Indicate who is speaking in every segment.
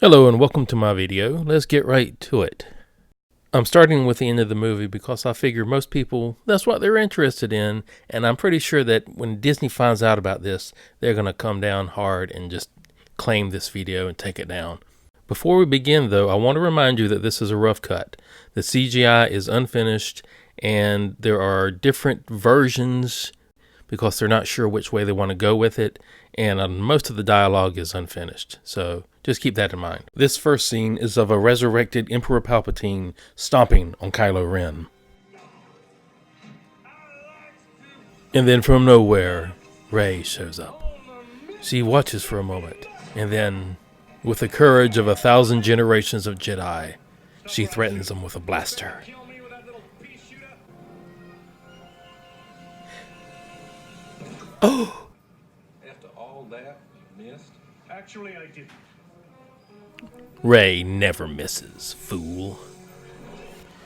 Speaker 1: Hello and welcome to my video. Let's get right to it. I'm starting with the end of the movie because I figure most people, that's what they're interested in, and I'm pretty sure that when Disney finds out about this, they're going to come down hard and just claim this video and take it down. Before we begin though, I want to remind you that this is a rough cut. The CGI is unfinished and there are different versions because they're not sure which way they want to go with it, and most of the dialogue is unfinished. So just keep that in mind. This first scene is of a resurrected Emperor Palpatine stomping on Kylo Ren. And then from nowhere, Rey shows up. She watches for a moment, and then, with the courage of 1,000 generations of Jedi, she threatens them with a blaster. Oh!
Speaker 2: After all that, you missed?
Speaker 3: Actually, I didn't.
Speaker 1: Rey never misses, fool.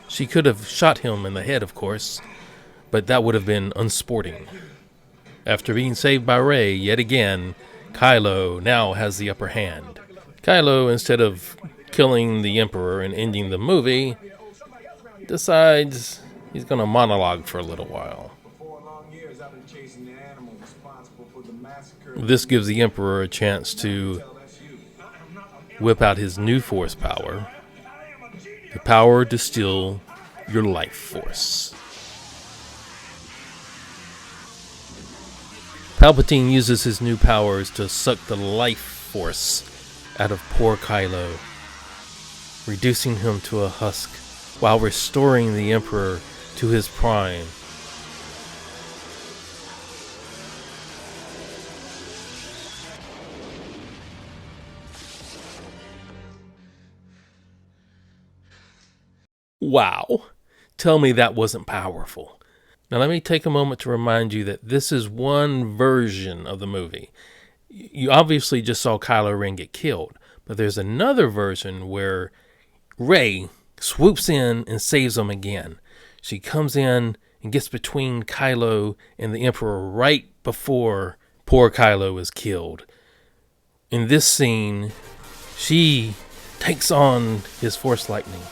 Speaker 1: She could have shot him in the head, of course, but that would have been unsporting. After being saved by Rey yet again, Kylo now has the upper hand. Kylo, instead of killing the Emperor and ending the movie, decides he's going to monologue for a little while. This gives the Emperor a chance to whip out his new force power, the power to steal your life force. Palpatine uses his new powers to suck the life force out of poor Kylo, reducing him to a husk while restoring the Emperor to his prime. Wow, tell me that wasn't powerful. Now let me take a moment to remind you that this is one version of the movie. You obviously just saw Kylo Ren get killed, but there's another version where Rey swoops in and saves him again. She comes in and gets between Kylo and the Emperor right before poor Kylo is killed. In this scene, she takes on his Force lightning.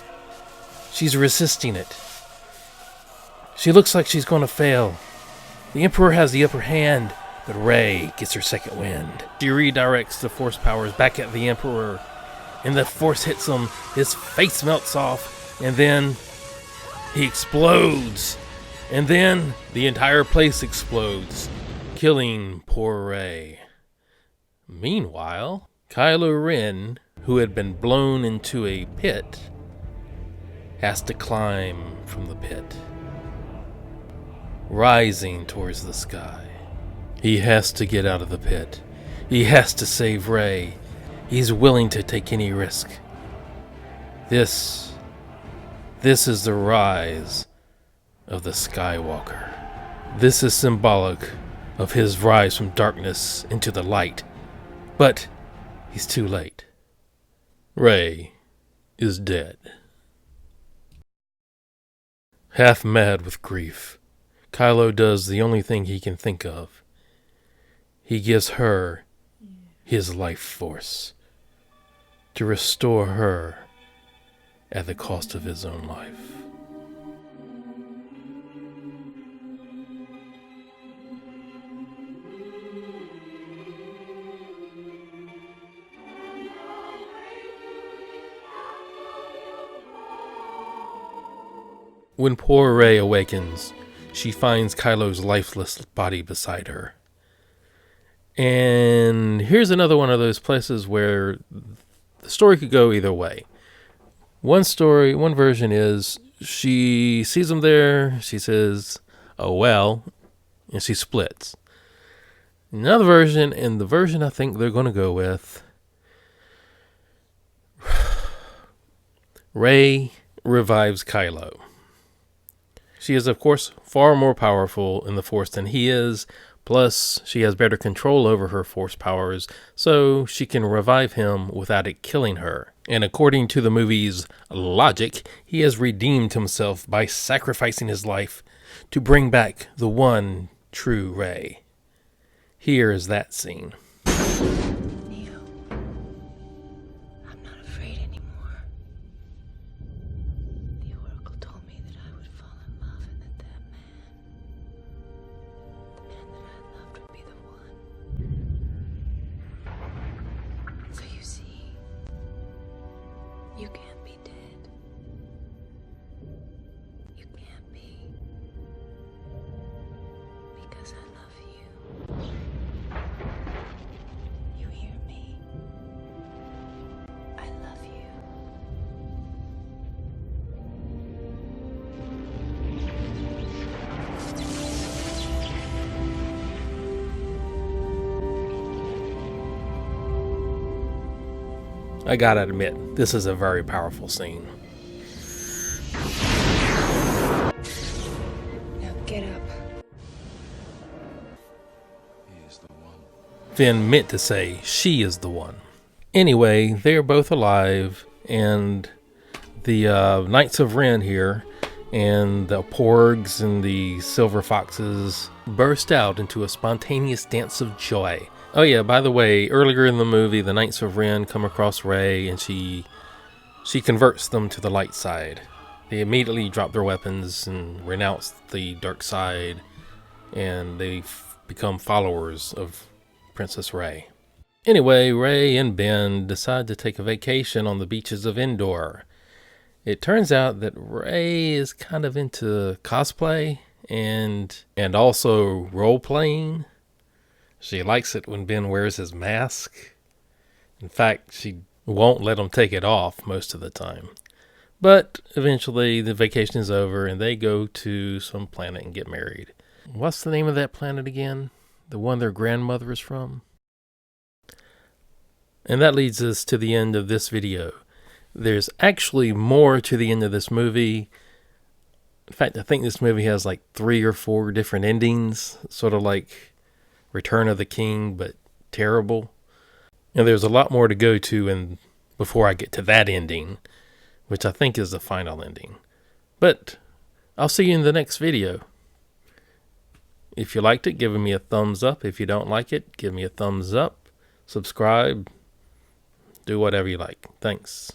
Speaker 1: She's resisting it. She looks like she's going to fail. The Emperor has the upper hand, but Rey gets her second wind. She redirects the Force powers back at the Emperor, and the Force hits him. His face melts off, and then he explodes. And then the entire place explodes, killing poor Rey. Meanwhile, Kylo Ren, who had been blown into a pit, has to climb from the pit, rising towards the sky. He has to get out of the pit. He has to save Rey. He's willing to take any risk. This is the rise of the Skywalker. This is symbolic of his rise from darkness into the light. But he's too late. Rey is dead. Half mad with grief, Kylo does the only thing he can think of. He gives her his life force to restore her at the cost of his own life. When poor Rey awakens, she finds Kylo's lifeless body beside her. And here's another one of those places where the story could go either way. One version is she sees him there, she says, "Oh well," and she splits. Another version, and the version I think they're going to go with, Rey revives Kylo. She is, of course, far more powerful in the Force than he is, plus she has better control over her Force powers, so she can revive him without it killing her. And according to the movie's logic, he has redeemed himself by sacrificing his life to bring back the one true Rey. Here is that scene.
Speaker 4: Neo, I'm not
Speaker 3: You can't be dead. You can't be. Because I love you. You hear me? I love you.
Speaker 1: I gotta admit, this is a very powerful scene.
Speaker 3: Now get up.
Speaker 2: He is the one.
Speaker 1: Finn meant to say she is the one. Anyway, they're both alive, and the Knights of Ren here, and the porgs and the silver foxes burst out into a spontaneous dance of joy. Oh yeah, by the way, earlier in the movie, the Knights of Ren come across Rey, and she converts them to the light side. They immediately drop their weapons and renounce the dark side, and they become followers of Princess Rey. Anyway, Rey and Ben decide to take a vacation on the beaches of Endor. It turns out that Rey is kind of into cosplay and also role-playing. She likes it when Ben wears his mask. In fact, she won't let him take it off most of the time. But eventually the vacation is over and they go to some planet and get married. What's the name of that planet again? The one their grandmother is from? And that leads us to the end of this video. There's actually more to the end of this movie. In fact, I think this movie has like 3 or 4 different endings, sort of like Return of the King, but terrible. And there's a lot more to go to before I get to that ending, which I think is the final ending. But I'll see you in the next video. If you liked it, give me a thumbs up. If you don't like it, give me a thumbs up. Subscribe. Do whatever you like. Thanks.